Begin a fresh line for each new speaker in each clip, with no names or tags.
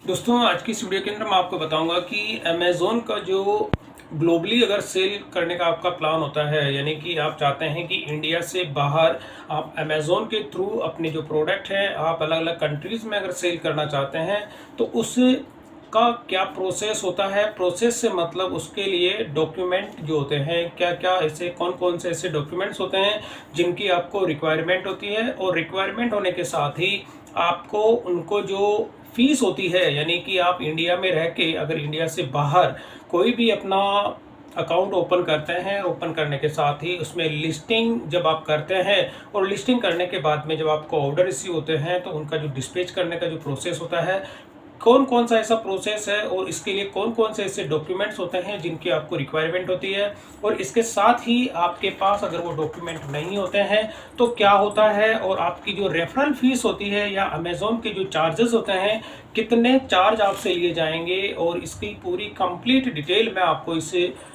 दोस्तों आज की इस वीडियो के अंदर मैं आपको बताऊंगा कि अमेज़ोन का जो ग्लोबली अगर सेल करने का आपका प्लान होता है, यानी कि आप चाहते हैं कि इंडिया से बाहर आप अमेज़ोन के थ्रू अपने जो प्रोडक्ट हैं आप अलग अलग कंट्रीज़ में अगर सेल करना चाहते हैं तो उस का क्या प्रोसेस होता है। प्रोसेस से मतलब उसके लिए डॉक्यूमेंट जो होते हैं, क्या क्या ऐसे कौन कौन से ऐसे डॉक्यूमेंट्स होते हैं जिनकी आपको रिक्वायरमेंट होती है, और रिक्वायरमेंट होने के साथ ही आपको उनको जो फीस होती है, यानी कि आप इंडिया में रह के अगर इंडिया से बाहर कोई भी अपना अकाउंट ओपन करते हैं, ओपन करने के साथ ही उसमें लिस्टिंग जब आप करते हैं और लिस्टिंग करने के बाद में जब आपको ऑर्डर रिसीव होते हैं तो उनका जो डिस्पैच करने का जो प्रोसेस होता है, कौन कौन सा ऐसा प्रोसेस है और इसके लिए कौन कौन से ऐसे डॉक्यूमेंट्स होते हैं जिनकी आपको रिक्वायरमेंट होती है, और इसके साथ ही आपके पास अगर वो डॉक्यूमेंट नहीं होते हैं तो क्या होता है, और आपकी जो रेफरल फीस होती है या अमेज़ॉन के जो चार्जेस होते हैं कितने चार्ज आपसे लिए जाएंगे, और इसकी पूरी कंप्लीट डिटेल मैं आपको इस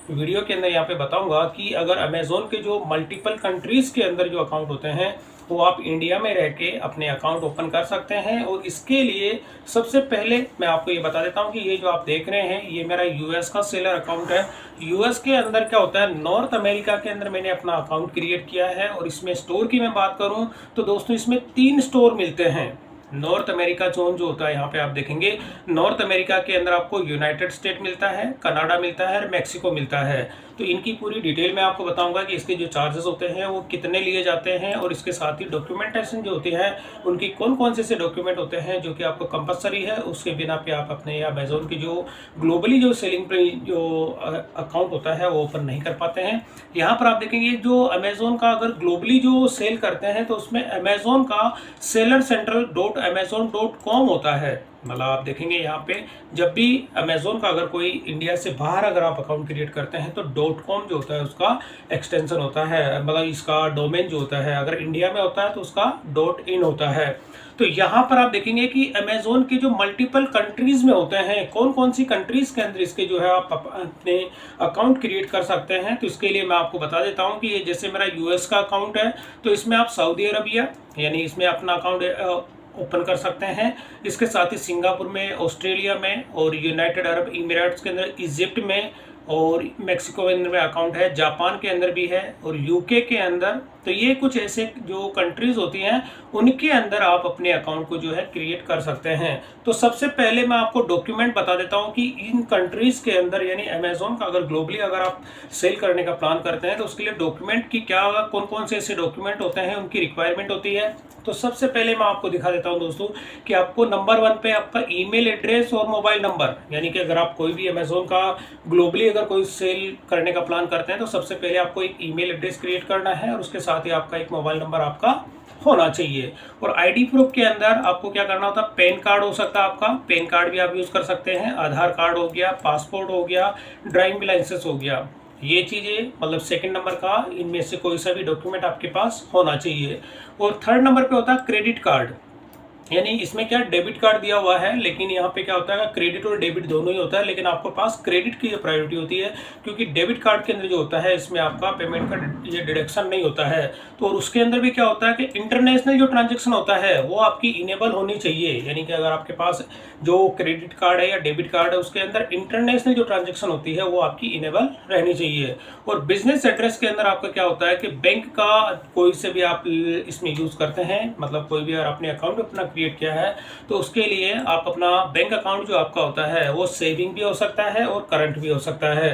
वीडियो के अंदर यहाँ पे बताऊंगा कि अगर अमेज़ॉन के जो मल्टीपल कंट्रीज़ के अंदर जो अकाउंट होते हैं वो आप इंडिया में रह के अपने अकाउंट ओपन कर सकते हैं। और इसके लिए सबसे पहले मैं आपको ये बता देता हूँ कि ये जो आप देख रहे हैं ये मेरा यूएस का सेलर अकाउंट है। यूएस के अंदर क्या होता है, नॉर्थ अमेरिका के अंदर मैंने अपना अकाउंट क्रिएट किया है, और इसमें स्टोर की मैं बात करूँ तो दोस्तों इसमें 3 स्टोर मिलते हैं। नॉर्थ अमेरिका जोन जो होता है, यहाँ पे आप देखेंगे नॉर्थ अमेरिका के अंदर आपको यूनाइटेड स्टेट मिलता है, कनाडा मिलता है और मैक्सिको मिलता है। तो इनकी पूरी डिटेल में आपको बताऊंगा कि इसके जो चार्जेस होते हैं वो कितने लिए जाते हैं, और इसके साथ ही डॉक्यूमेंटेशन जो होती है उनकी कौन कौन से डॉक्यूमेंट होते हैं जो कि आपको कंपलसरी है, उसके बिना पे आप अपने अमेज़ॉन की जो ग्लोबली जो सेलिंग पे जो अकाउंट होता है वो ओपन नहीं कर पाते हैं। यहाँ पर आप देखेंगे जो अमेज़ॉन का अगर ग्लोबली जो सेल करते हैं तो उसमें अमेज़ॉन का सेलर सेंट्रल .amazon.com होता है। मतलब आप देखेंगे यहाँ पे जब भी अमेज़ॉन का अगर कोई इंडिया से बाहर अगर आप अकाउंट क्रिएट करते हैं तो .com जो होता है उसका एक्सटेंशन होता है, मतलब इसका डोमेन जो होता है। अगर इंडिया में होता है तो उसका .in होता है। तो यहाँ पर आप देखेंगे कि अमेज़ॉन के जो मल्टीपल कंट्रीज में होते हैं, कौन कौन सी कंट्रीज के अंदर इसके जो है आप अपने अकाउंट क्रिएट कर सकते हैं। तो इसके लिए मैं आपको बता देता हूँ कि ये जैसे मेरा यूएस का अकाउंट है तो इसमें आप सऊदी अरबिया यानी इसमें अपना अकाउंट ओपन कर सकते हैं। इसके साथ ही सिंगापुर में, ऑस्ट्रेलिया में, और यूनाइटेड अरब इमिरेट्स के अंदर, इजिप्ट में, और मेक्सिको के अंदर में अकाउंट है, जापान के अंदर भी है, और यूके के अंदर। तो ये कुछ ऐसे जो कंट्रीज होती हैं उनके अंदर आप अपने अकाउंट को जो है क्रिएट कर सकते हैं। तो सबसे पहले मैं आपको डॉक्यूमेंट बता देता हूं कि इन कंट्रीज के अंदर यानी अमेज़ॉन का अगर ग्लोबली अगर आप सेल करने का प्लान करते हैं तो उसके लिए डॉक्यूमेंट की क्या कौन कौन से ऐसे डॉक्यूमेंट होते हैं, उनकी रिक्वायरमेंट होती है। तो सबसे पहले मैं आपको दिखा देता हूं दोस्तों कि आपको नंबर 1 पे आपका ईमेल एड्रेस और मोबाइल नंबर, यानी कि अगर आप कोई भी अमेज़ॉन का ग्लोबली अगर कोई सेल करने का प्लान करते हैं तो सबसे पहले आपको एक ईमेल एड्रेस क्रिएट करना है, और उसके साथ ही आपका एक मोबाइल नंबर आपका होना चाहिए। और आईडी प्रूफ के अंदर आपको क्या करना होता है, पैन कार्ड हो सकता है आपका, पैन कार्ड भी आप यूज़ कर सकते हैं, आधार कार्ड हो गया, पासपोर्ट हो गया, ड्राइविंग लाइसेंस हो गया। ये चीज़ें मतलब सेकंड नंबर का इनमें से कोई सा भी डॉक्यूमेंट आपके पास होना चाहिए। और थर्ड नंबर पे होता है क्रेडिट कार्ड, यानी इसमें क्या डेबिट कार्ड दिया हुआ है, लेकिन यहाँ पे क्या होता है क्रेडिट और डेबिट दोनों ही होता है, लेकिन आपके पास क्रेडिट की प्रायोरिटी होती है क्योंकि डेबिट कार्ड के अंदर जो होता है इसमें आपका पेमेंट का ये डिडक्शन नहीं होता है। तो और उसके अंदर भी क्या होता है कि इंटरनेशनल जो ट्रांजेक्शन होता है वो आपकी इनेबल होनी चाहिए, यानी कि अगर आपके पास जो क्रेडिट कार्ड है या डेबिट कार्ड है उसके अंदर इंटरनेशनल जो ट्रांजेक्शन होती है वो आपकी इनेबल रहनी चाहिए। और बिजनेस एड्रेस के अंदर आपका क्या होता है कि बैंक का कोई से भी आप इसमें यूज़ करते हैं, मतलब कोई भी अगर अपने अकाउंट अपना क्रिएट किया है तो उसके लिए आप अपना बैंक अकाउंट जो आपका होता है वो सेविंग भी हो सकता है और करंट भी हो सकता है।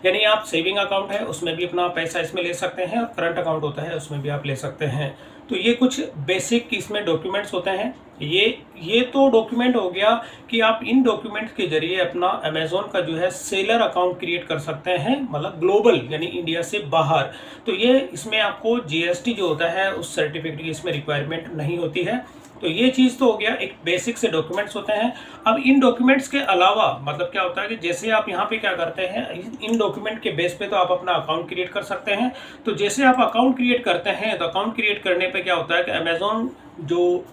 यानी आप सेविंग अकाउंट है उसमें भी अपना पैसा इसमें ले सकते हैं, और करंट अकाउंट होता है उसमें भी आप ले सकते हैं। तो ये कुछ बेसिक इसमें डॉक्यूमेंट्स होते हैं। ये तो डॉक्यूमेंट हो गया कि आप इन डॉक्यूमेंट्स के जरिए अपना अमेज़ॉन का जो है सेलर अकाउंट क्रिएट कर सकते हैं, मतलब ग्लोबल यानी इंडिया से बाहर। तो ये इसमें आपको जीएसटी जो होता है उस सर्टिफिकेट की इसमें रिक्वायरमेंट नहीं होती है। तो ये चीज़ तो हो गया, एक बेसिक से डॉक्यूमेंट्स होते हैं। अब इन डॉक्यूमेंट्स के अलावा मतलब क्या होता है कि जैसे आप यहाँ पे क्या करते हैं, इन डॉक्यूमेंट के बेस पे तो आप अपना अकाउंट क्रिएट कर सकते हैं। तो जैसे आप अकाउंट क्रिएट करते हैं तो अकाउंट क्रिएट करने पे क्या होता है कि अमेज़ॉन जो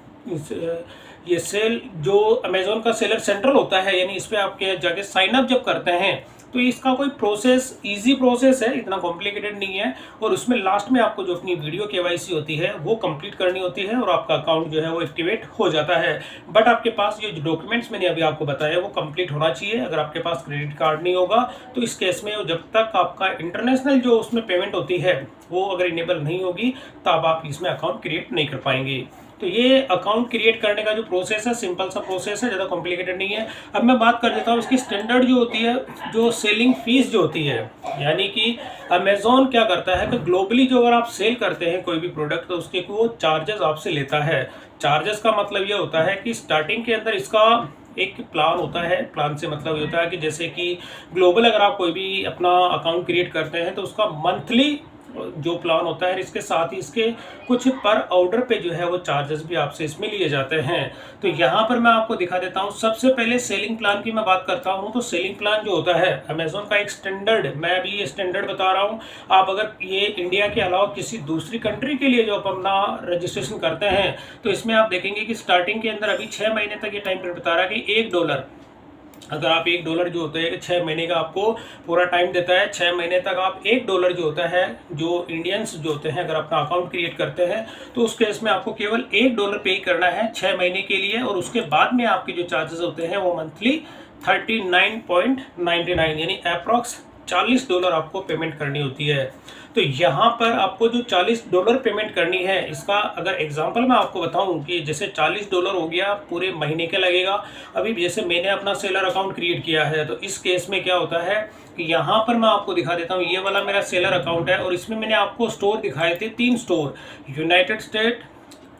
ये सेल जो अमेज़ॉन का सेलर सेंट्रल होता है, यानी इस पर आप जाके साइन अप जब करते हैं तो इसका कोई प्रोसेस ईजी प्रोसेस है, इतना कॉम्प्लिकेटेड नहीं है। और उसमें लास्ट में आपको जो अपनी वीडियो केवाईसी होती है वो कंप्लीट करनी होती है और आपका अकाउंट जो है वो एक्टिवेट हो जाता है। बट आपके पास ये डॉक्यूमेंट्स मैंने अभी आपको बताया वो कंप्लीट होना चाहिए। अगर आपके पास क्रेडिट कार्ड नहीं होगा तो इस केस में जब तक आपका इंटरनेशनल जो उसमें पेमेंट होती है वो अगर इनेबल नहीं होगी तब आप इसमें अकाउंट क्रिएट नहीं कर पाएंगे। तो ये अकाउंट क्रिएट करने का जो प्रोसेस है सिंपल सा प्रोसेस है, ज़्यादा कॉम्प्लिकेटेड नहीं है। अब मैं बात कर देता हूँ इसकी स्टैंडर्ड जो होती है, जो सेलिंग फीस जो होती है, यानी कि अमेजोन क्या करता है कि ग्लोबली जो अगर आप सेल करते हैं कोई भी प्रोडक्ट तो उसके वो चार्जेस आपसे लेता है। चार्जेस का मतलब ये होता है कि स्टार्टिंग के अंदर इसका एक प्लान होता है। प्लान से मतलब ये होता है कि जैसे कि ग्लोबल अगर आप कोई भी अपना अकाउंट क्रिएट करते हैं तो उसका मंथली जो प्लान होता है, इसके साथ ही इसके कुछ पर ऑर्डर पे जो है वो चार्जेस भी आपसे इसमें लिए जाते हैं। तो यहाँ पर मैं आपको दिखा देता हूँ। सबसे पहले सेलिंग प्लान की मैं बात करता हूँ। तो सेलिंग प्लान जो होता है अमेजोन का एक स्टैंडर्ड, मैं अभी ये स्टैंडर्ड बता रहा हूँ। आप अगर ये इंडिया के अलावा किसी दूसरी कंट्री के लिए जो आप अपना रजिस्ट्रेशन करते हैं तो इसमें आप देखेंगे कि स्टार्टिंग के अंदर अभी 6 महीने तक ये टाइम पीरियड बता रहा है कि $1, अगर आप $1 जो होता है 6 महीने का आपको पूरा टाइम देता है। 6 महीने तक आप $1 जो होता है, जो इंडियंस जो होते हैं अगर अपना अकाउंट क्रिएट करते हैं तो उस केस में आपको केवल $1 पे करना है 6 महीने के लिए। और उसके बाद में आपके जो चार्जेस होते हैं वो मंथली 39.99 यानी अप्रॉक्स $40 आपको पेमेंट करनी होती है। तो यहाँ पर आपको जो $40 पेमेंट करनी है, इसका अगर एग्जांपल मैं आपको बताऊं कि जैसे $40 हो गया पूरे महीने के लगेगा। अभी जैसे मैंने अपना सेलर अकाउंट क्रिएट किया है तो इस केस में क्या होता है कि यहाँ पर मैं आपको दिखा देता हूँ। ये वाला मेरा सेलर अकाउंट है और इसमें मैंने आपको स्टोर दिखाए थे, 3 स्टोर, यूनाइटेड स्टेट,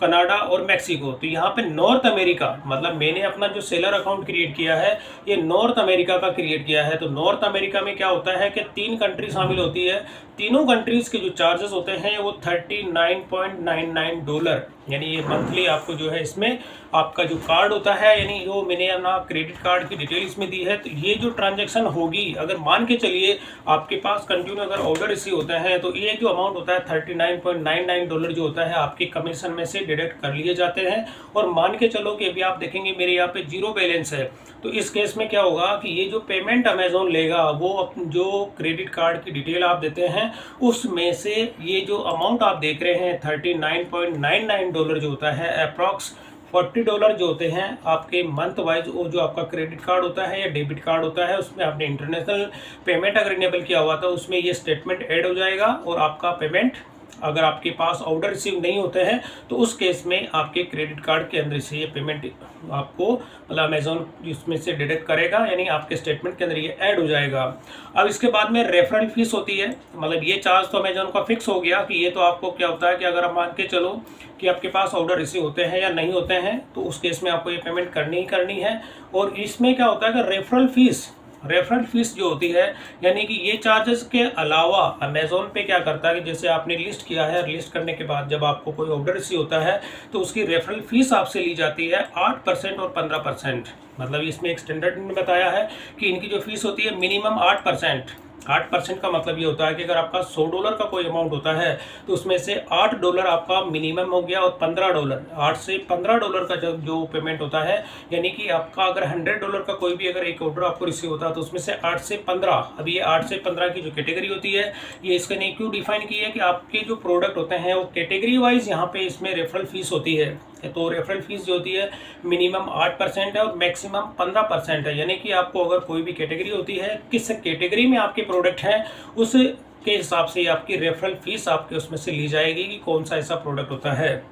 कनाडा और मैक्सिको। तो यहाँ पे नॉर्थ अमेरिका, मतलब मैंने अपना जो सेलर अकाउंट क्रिएट किया है ये नॉर्थ अमेरिका का क्रिएट किया है। तो नॉर्थ अमेरिका में क्या होता है कि 3 कंट्री शामिल होती है। तीनों कंट्रीज के जो चार्जेस होते हैं वो $39.99, यानी ये मंथली आपको जो है इसमें आपका जो कार्ड होता है, यानी जो मैंने अपना क्रेडिट कार्ड की डिटेल इसमें दी है। तो ये जो ट्रांजैक्शन होगी, अगर मान के चलिए आपके पास कंटिन्यू अगर ऑर्डर रिसीव होते हैं तो ये जो अमाउंट होता है $39.99 जो होता है आपके कमीशन में से डिडक्ट कर लिए जाते हैं। और मान के चलो कि अभी आप देखेंगे मेरे यहाँ पे 0 बैलेंस है, तो इस केस में क्या होगा कि ये जो पेमेंट अमेजोन लेगा वो जो क्रेडिट कार्ड की डिटेल आप देते हैं उसमें से ये जो अमाउंट आप देख रहे हैं $39.99 जो होता है अप्रॉक्स $40 जो होते हैं आपके मंथ वाइज, वो जो आपका क्रेडिट कार्ड होता है या डेबिट कार्ड होता है उसमें आपने इंटरनेशनल पेमेंट अगर इनेबल किया हुआ था उसमें ये स्टेटमेंट ऐड हो जाएगा। और आपका पेमेंट अगर आपके पास ऑर्डर रिसीव नहीं होते हैं तो उस केस में आपके क्रेडिट कार्ड के अंदर से ये पेमेंट आपको मतलब अमेजोन इसमें से डिडक्ट करेगा, यानी आपके स्टेटमेंट के अंदर ये ऐड हो जाएगा। अब इसके बाद में रेफरल फीस होती है, मतलब ये चार्ज तो अमेजोन का फिक्स हो गया कि ये तो आपको क्या होता है कि अगर आप मान के चलो कि आपके पास ऑर्डर रिसीव होते हैं या नहीं होते हैं तो उस केस में आपको ये पेमेंट करनी ही करनी है। और इसमें क्या होता है कि रेफरल फीस जो होती है, यानी कि ये चार्जेस के अलावा अमेजोन पे क्या करता है कि जैसे आपने लिस्ट किया है, लिस्ट करने के बाद जब आपको कोई ऑर्डर रिसीव होता है तो उसकी रेफरल फीस आपसे ली जाती है 8% और 15%। मतलब इसमें एक स्टैंडर्ड ने बताया है कि इनकी जो फीस होती है मिनिमम 8%। 8% का मतलब ये होता है कि अगर आपका $100 का कोई अमाउंट होता है तो उसमें से $8 आपका मिनिमम हो गया और $15, 8 से $15 का जो पेमेंट होता है, यानी कि आपका अगर $100 का कोई भी अगर एक ऑर्डर आपको रिसीव होता है तो उसमें से 8 से 15, अभी ये 8 से 15 की जो कैटेगरी होती है ये इसके ने क्यों डिफाइन की है कि आपके जो प्रोडक्ट होते हैं वो कैटेगरी वाइज यहाँ पे इसमें रेफरल फीस होती है। तो रेफरल फीस जो होती है मिनिमम 8% है और मैक्सिमम 15% है, यानी कि आपको अगर कोई भी कैटेगरी होती है, किस कैटेगरी में आपके प्रोडक्ट हैं उस के हिसाब से आपकी रेफरल फीस आपके उसमें से ली जाएगी कि कौन सा ऐसा प्रोडक्ट होता है।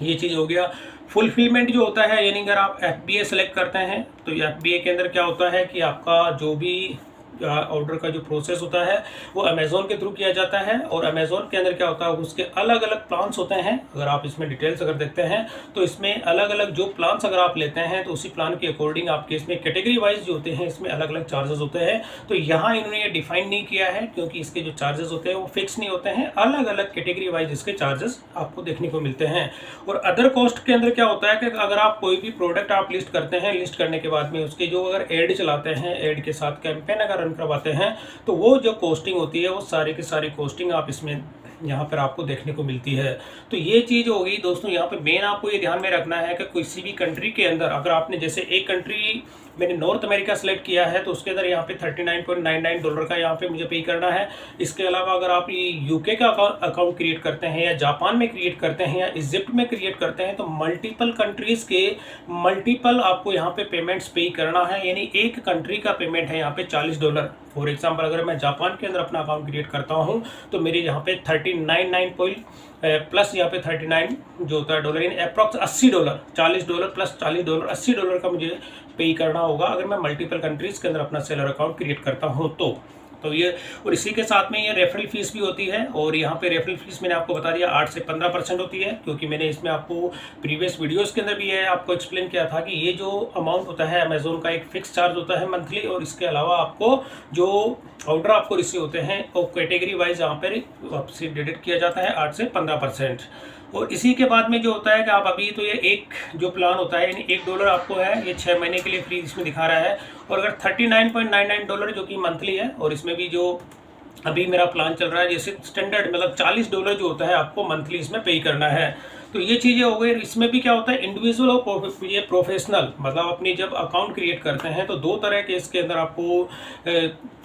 ये चीज़ हो गया। फुलफिलमेंट जो होता है, यानी अगर आप FBA सेलेक्ट करते हैं तो FBA के अंदर क्या होता है कि आपका जो भी ऑर्डर का जो प्रोसेस होता है वो अमेजोन के थ्रू किया जाता है। और अमेजोन के अंदर क्या होता है उसके अलग अलग प्लान्स होते हैं। अगर आप इसमें डिटेल्स अगर देखते हैं तो इसमें अलग अलग जो प्लान्स अगर आप लेते हैं तो उसी प्लान के अकॉर्डिंग आपके इसमें कैटेगरी वाइज जो होते हैं इसमें अलग अलग चार्जेस होते हैं। तो यहाँ इन्होंने ये डिफाइन नहीं किया है क्योंकि इसके जो चार्जेस होते हैं वो फिक्स नहीं होते हैं, अलग अलग कैटेगरी वाइज इसके चार्जेस आपको देखने को मिलते हैं। और अदर कॉस्ट के अंदर क्या होता है कि अगर आप कोई भी प्रोडक्ट आप लिस्ट करते हैं, लिस्ट करने के बाद में उसके जो अगर एड चलाते हैं, एड के साथ कैंपेन अगर रन करवाते हैं तो वो जो कॉस्टिंग होती है वो सारी की सारी कॉस्टिंग आप इसमें यहाँ पर आपको देखने को मिलती है। तो ये चीज़ हो गई दोस्तों। यहाँ पे मेन आपको ये ध्यान में रखना है कि किसी भी कंट्री के अंदर अगर आपने जैसे एक कंट्री मैंने नॉर्थ अमेरिका सेलेक्ट किया है तो उसके अंदर यहाँ पे $39.99 का यहाँ पे मुझे पे करना है। इसके अलावा अगर आप ये यूके का अकाउंट क्रिएट करते हैं या जापान में क्रिएट करते हैं या इजिप्ट में क्रिएट करते हैं तो मल्टीपल कंट्रीज़ के मल्टीपल आपको यहाँ पे पेमेंट्स पे करना है, यानी एक कंट्री का पेमेंट है यहाँ पे $40। फॉर एग्जांपल अगर मैं जापान के अंदर अपना अकाउंट क्रिएट करता हूँ तो मेरे यहाँ पे 39.9 प्लस यहाँ पे 39 जो होता है डॉलर, यानी अप्रॉक्स $80, $40 प्लस $40, $80 का मुझे पे करना होगा अगर मैं मल्टीपल कंट्रीज़ के अंदर अपना सेलर अकाउंट क्रिएट करता हूँ तो ये, और इसी के साथ में ये रेफरल फीस भी होती है। और यहाँ पे रेफरल फीस मैंने आपको बता दिया 8 से 15% होती है, क्योंकि मैंने इसमें आपको प्रीवियस वीडियोस के अंदर भी है आपको एक्सप्लेन किया था कि ये जो अमाउंट होता है अमेजोन का एक फिक्स चार्ज होता है मंथली, और इसके अलावा आपको जो ऑर्डर आपको रिसीव होते हैं वो कैटेगरी वाइज यहाँ पर आपसे डिडक्ट किया जाता है 8 से 15%। और इसी के बाद में जो होता है कि आप अभी तो ये एक जो प्लान होता है यानी $1 आपको है ये 6 महीने के लिए फ्री इसमें दिखा रहा है, और अगर $39.99 जो कि मंथली है, और इसमें भी जो अभी मेरा प्लान चल रहा है जैसे स्टैंडर्ड मतलब $40 जो होता है आपको मंथली इसमें पे करना है। तो ये चीज़ें हो गई। इसमें भी क्या होता है इंडिविजुअल और ये प्रोफेशनल, मतलब अपनी जब अकाउंट क्रिएट करते हैं तो दो तरह के इसके अंदर आपको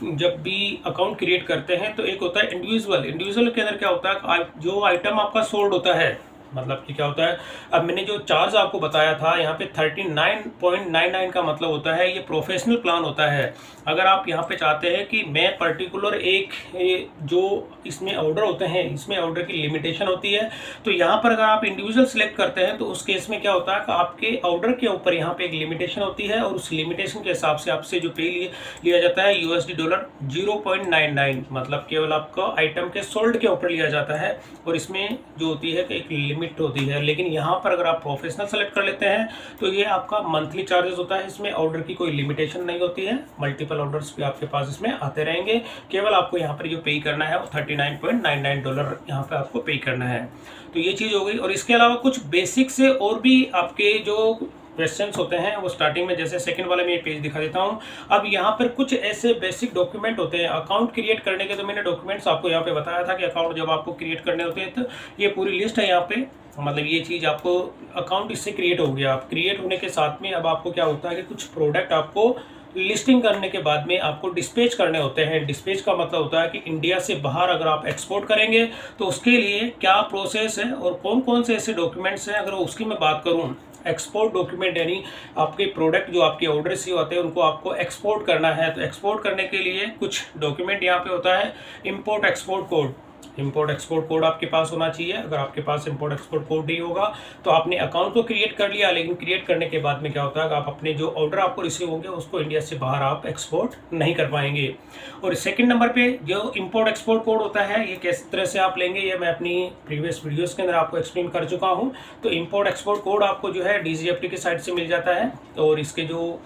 जब भी अकाउंट क्रिएट करते हैं तो एक होता है इंडिविजुअल के अंदर क्या होता है जो आइटम आपका सोल्ड होता है, मतलब कि क्या होता है, अब मैंने जो चार्ज आपको बताया था यहाँ पे 39.99 का मतलब होता है ये प्रोफेशनल प्लान होता है। अगर आप यहाँ पे चाहते हैं कि मैं पर्टिकुलर एक जो इसमें ऑर्डर होते हैं इसमें ऑर्डर की लिमिटेशन होती है, तो यहाँ पर अगर आप इंडिविजुअल सेलेक्ट करते हैं तो उस केस में क्या होता है कि आपके ऑर्डर के ऊपर यहाँ पे एक लिमिटेशन होती है, और उस लिमिटेशन के हिसाब से आपसे जो पे लिया जाता है USD डॉलर 0.99, मतलब केवल आपको आइटम के सोल्ड के ऊपर लिया जाता है, और इसमें जो होती है कि एक लिमिट होती है। लेकिन यहाँ पर अगर आप प्रोफेशनल सेलेक्ट कर लेते हैं तो ये आपका मंथली चार्जेस होता है, इसमें ऑर्डर की कोई लिमिटेशन नहीं होती है, मल्टीपल ऑर्डर्स भी आपके पास इसमें आते रहेंगे। केवल आपको यहाँ पर जो पे करना है वो $39.99 यहाँ पे आपको पे करना है। तो ये चीज़ हो गई। और इसके अलावा कुछ बेसिक से और भी आपके जो क्वेश्चंस होते हैं वो स्टार्टिंग में, जैसे सेकंड वाले में ये पेज दिखा देता हूँ। अब यहाँ पर कुछ ऐसे बेसिक डॉक्यूमेंट होते हैं अकाउंट क्रिएट करने के, तो मैंने डॉक्यूमेंट्स आपको यहाँ पे बताया था कि अकाउंट जब आपको क्रिएट करने होते हैं तो ये पूरी लिस्ट है यहाँ पे, मतलब ये चीज़ आपको अकाउंट इससे क्रिएट हो गया। आप क्रिएट होने के साथ में अब आपको क्या होता है कि कुछ प्रोडक्ट आपको लिस्टिंग करने के बाद में आपको डिस्पैच करने होते हैं। डिस्पैच का मतलब होता है कि इंडिया से बाहर अगर आप एक्सपोर्ट करेंगे तो उसके लिए क्या प्रोसेस है और कौन कौन से ऐसे डॉक्यूमेंट्स हैं। अगर उसकी मैं बात करूं, एक्सपोर्ट डॉक्यूमेंट यानी आपके प्रोडक्ट जो आपके ऑर्डर रिसीव होते हैं उनको आपको एक्सपोर्ट करना है, तो एक्सपोर्ट करने के लिए कुछ डॉक्यूमेंट यहाँ पे होता है import export code. Import export code आपके पास होना चाहिए। अगर आपके पास इंपोर्ट एक्सपोर्ट कोड नहीं होगा तो आपने अकाउंट तो क्रिएट कर लिया, लेकिन क्रिएट करने के बाद में क्या होता है कि आप अपने जो ऑर्डर आपको रिसीव होंगे उसको इंडिया से बाहर आप एक्सपोर्ट नहीं कर पाएंगे। और सेकंड नंबर पे जो इंपोर्ट एक्सपोर्ट कोड होता है ये किस तरह से आप लेंगे ये मैं अपनी प्रीवियस वीडियोस के अंदर आपको एक्सप्लेन कर चुका हूँ। तो इंपोर्ट एक्सपोर्ट कोड आपको जो है DGFT की साइट से मिल जाता है, और इसके जो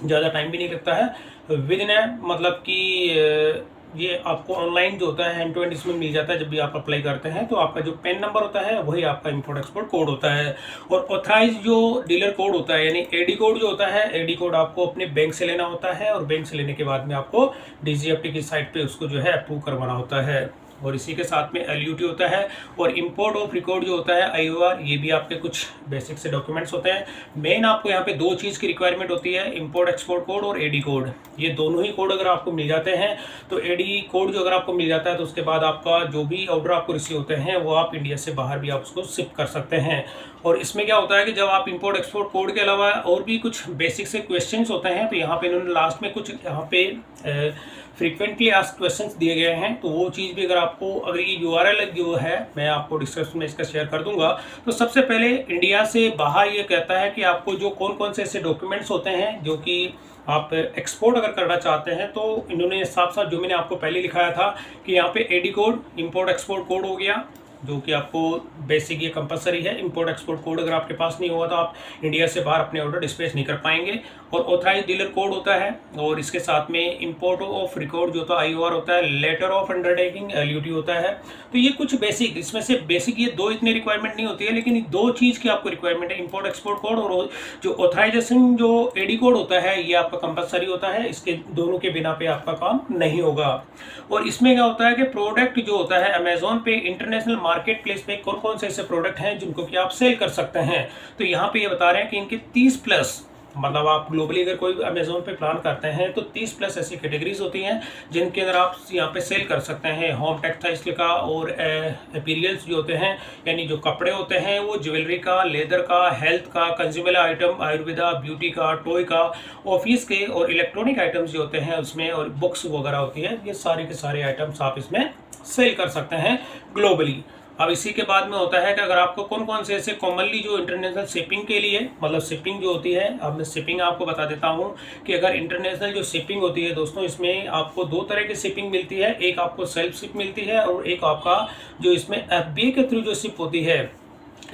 ज़्यादा टाइम भी नहीं लगता है, विद इन मतलब कि ये आपको ऑनलाइन जो होता है हैंड टू हैंड इसमें मिल जाता है। जब भी आप अप्लाई करते हैं तो आपका जो पेन नंबर होता है वही आपका इंपोर्ट एक्सपोर्ट कोड होता है। और ऑथराइज जो डीलर कोड होता है यानी AD कोड जो होता है, AD कोड आपको अपने बैंक से लेना होता है, और बैंक से लेने के बाद में आपको DGFT की साइट पे उसको जो है अप्रूव करवाना होता है। और इसी के साथ में LUT होता है, और इंपोर्ट ऑफ रिकॉर्ड जो होता है IOR, ये भी आपके कुछ बेसिक से डॉक्यूमेंट्स होते हैं। मेन आपको यहाँ पे दो चीज़ की रिक्वायरमेंट होती है, इंपोर्ट एक्सपोर्ट कोड और AD कोड। ये दोनों ही कोड अगर आपको मिल जाते हैं तो AD कोड जो अगर आपको मिल जाता है तो उसके बाद आपका जो भी ऑर्डर आपको रिसीव होते हैं वो आप इंडिया से बाहर भी आप उसको शिप कर सकते हैं। और इसमें क्या होता है कि जब आप इंपोर्ट एक्सपोर्ट कोड के अलावा और भी कुछ बेसिक से क्वेश्चंस होते हैं तो यहाँ पे इन्होंने लास्ट में कुछ यहाँ पे फ्रीक्वेंटली आस्क्ड क्वेश्चंस दिए गए हैं, तो वो चीज़ भी अगर ये URL जो है मैं आपको डिस्क्रिप्शन में इसका शेयर कर दूंगा। तो सबसे पहले इंडिया से बाहर ये कहता है कि आपको जो कौन कौन से ऐसे डॉक्यूमेंट्स होते हैं जो कि आप एक्सपोर्ट अगर करना चाहते हैं, तो इन्होंने साफ साफ जो मैंने आपको पहले लिखाया था कि यहाँ पे AD code import export code हो गया, जो कि आपको बेसिक ये कंपलसरी है। इंपोर्ट एक्सपोर्ट कोड अगर आपके पास नहीं होगा तो आप इंडिया से बाहर अपने ऑर्डर डिस्पैच नहीं कर पाएंगे। और ऑथराइज डीलर कोड होता है, और इसके साथ में इंपोर्ट ऑफ रिकॉर्ड जो होता है IOR होता है, लेटर ऑफ अंडरटेकिंग LUT होता है। तो ये कुछ बेसिक, इसमें से बेसिक ये दो इतनी रिक्वायरमेंट नहीं होती है, लेकिन दो चीज़ की आपको रिक्वायरमेंट है, इंपोर्ट एक्सपोर्ट कोड और जो ऑथराइजेशन जो AD कोड होता है ये आपका कंपलसरी होता है। इसके दोनों के बिना पे आपका काम नहीं होगा। और इसमें क्या होता है कि प्रोडक्ट जो होता है अमेजोन पे इंटरनेशनल मार्केट प्लेस पे कौन कौन से ऐसे प्रोडक्ट हैं जिनको कि आप सेल कर सकते हैं। तो यहाँ पे ये बता रहे हैं कि इनके 30+ मतलब आप ग्लोबली अगर कोई अमेज़ोन पे प्लान करते हैं तो 30 प्लस ऐसी कैटेगरीज होती हैं जिनके अंदर आप यहाँ पे सेल कर सकते हैं। होम टेक्सटाइल्स का और अपीरियल्स जो होते हैं, यानी जो कपड़े होते हैं वो ज्वेलरी का, लेदर का, हेल्थ का, कंज्यूमर आइटम, आयुर्वेदा, ब्यूटी का, टॉय का, ऑफिस के और इलेक्ट्रॉनिक आइटम्स जो होते हैं उसमें, और बुक्स वगैरह होती है, ये सारे के सारे आइटम्स आप इसमें सेल कर सकते हैं ग्लोबली। अब इसी के बाद में होता है कि अगर आपको कौन कौन से ऐसे कॉमनली जो इंटरनेशनल शिपिंग के लिए, मतलब शिपिंग जो होती है, अब मैं शिपिंग आपको बता देता हूँ कि अगर इंटरनेशनल जो शिपिंग होती है दोस्तों, इसमें आपको दो तरह की शिपिंग मिलती है। एक आपको सेल्फ शिप मिलती है और एक आपका जो इसमें FBA के थ्रू जो शिप होती है,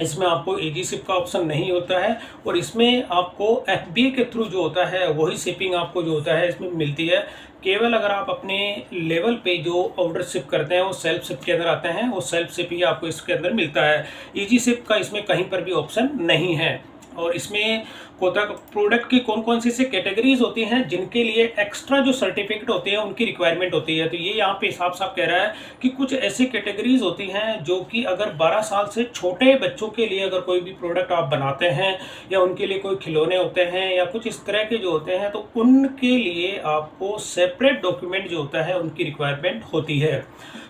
इसमें आपको ईजी शिप का ऑप्शन नहीं होता है और इसमें आपको FBA के थ्रू जो होता है वही शिपिंग आपको जो होता है इसमें मिलती है। केवल अगर आप अपने लेवल पे जो ऑर्डर शिप करते हैं वो सेल्फ शिप के अंदर आते हैं, वो सेल्फ शिप ही आपको इसके अंदर मिलता है। ईजी शिप का इसमें कहीं पर भी ऑप्शन नहीं है। और इसमें कोटक प्रोडक्ट की कौन कौन सी से कैटेगरीज होती हैं जिनके लिए एक्स्ट्रा जो सर्टिफिकेट होते हैं उनकी रिक्वायरमेंट होती है। तो ये यहाँ पे साफ साफ कह रहा है कि कुछ ऐसी कैटेगरीज होती हैं जो कि अगर 12 साल से छोटे बच्चों के लिए अगर कोई भी प्रोडक्ट आप बनाते हैं या उनके लिए कोई खिलौने होते हैं या कुछ इस तरह के जो होते हैं, तो उनके लिए आपको सेपरेट डॉक्यूमेंट जो होता है उनकी रिक्वायरमेंट होती है।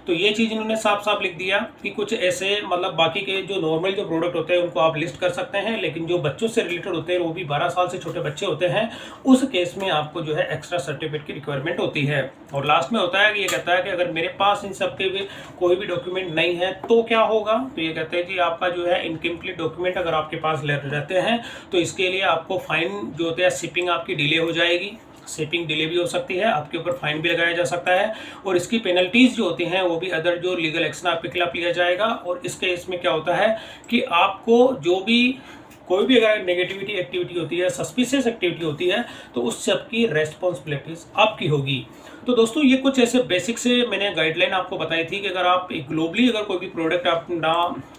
तो ये चीज़ इन्होंने साफ साफ लिख दिया कि कुछ ऐसे, मतलब बाकी के जो नॉर्मल जो प्रोडक्ट होते हैं उनको आप लिस्ट कर सकते हैं, लेकिन जो बच्चों से रिलेटेड होते हैं वो भी 12 साल से छोटे बच्चे होते हैं, उस केस में आपको जो है एक्स्ट्रा सर्टिफिकेट की रिक्वायरमेंट होती है। और लास्ट में होता है कि ये कहता है कि अगर मेरे पास इन सब के भी कोई भी डॉक्यूमेंट नहीं है तो क्या होगा। तो ये कहते हैं कि आपका जो है इनकम्प्लीट डॉक्यूमेंट अगर आपके पास रहते हैं तो इसके लिए आपको फाइन जो होता है, शिपिंग आपकी डिले हो जाएगी, शिपिंग डिले भी हो सकती है, आपके ऊपर फाइन भी लगाया जा सकता है और इसकी पेनल्टीज जो होती हैं वो भी अदर जो लीगल एक्शन आपके खिलाफ लिया जाएगा। और इस केस में क्या होता है कि आपको जो भी कोई भी अगर नेगेटिविटी एक्टिविटी होती है, सस्पिशियस एक्टिविटी होती है, तो उस सब की रेस्पॉन्सिबिलिटीज आपकी होगी। तो दोस्तों ये कुछ ऐसे बेसिक से मैंने गाइडलाइन आपको बताई थी कि अगर आप ग्लोबली अगर कोई भी प्रोडक्ट आप ना,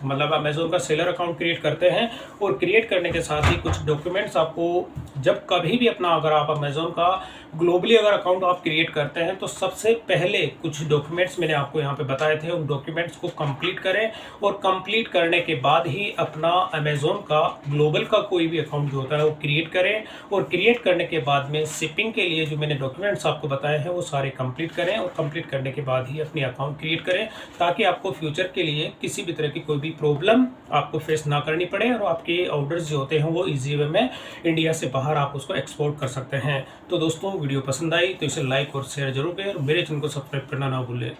मतलब अमेजोन का सेलर अकाउंट क्रिएट करते हैं और क्रिएट करने के साथ ही कुछ डॉक्यूमेंट्स आपको जब कभी भी अपना, अगर आप अमेजोन का ग्लोबली अगर अकाउंट आप क्रिएट करते हैं तो सबसे पहले कुछ डॉक्यूमेंट्स मैंने आपको यहाँ पे बताए थे, उन डॉक्यूमेंट्स को कंप्लीट करें और कंप्लीट करने के बाद ही अपना अमेजोन का ग्लोबल का कोई भी अकाउंट जो होता है वो क्रिएट करें। और क्रिएट करने के बाद में शिपिंग के लिए जो मैंने डॉक्यूमेंट्स आपको बताए हैं वो सारे कंप्लीट करें और कंप्लीट करने के बाद ही अपनी अकाउंट क्रिएट करें, ताकि आपको फ्यूचर के लिए किसी भी तरह की कोई भी प्रॉब्लम आपको फेस ना करनी पड़े और आपके ऑर्डर्स जो होते हैं वो ईजी वे में इंडिया से बाहर आप उसको एक्सपोर्ट कर सकते हैं। तो दोस्तों वीडियो पसंद आई तो इसे लाइक और शेयर जरूर करें और मेरे चैनल को सब्सक्राइब करना ना भूलें।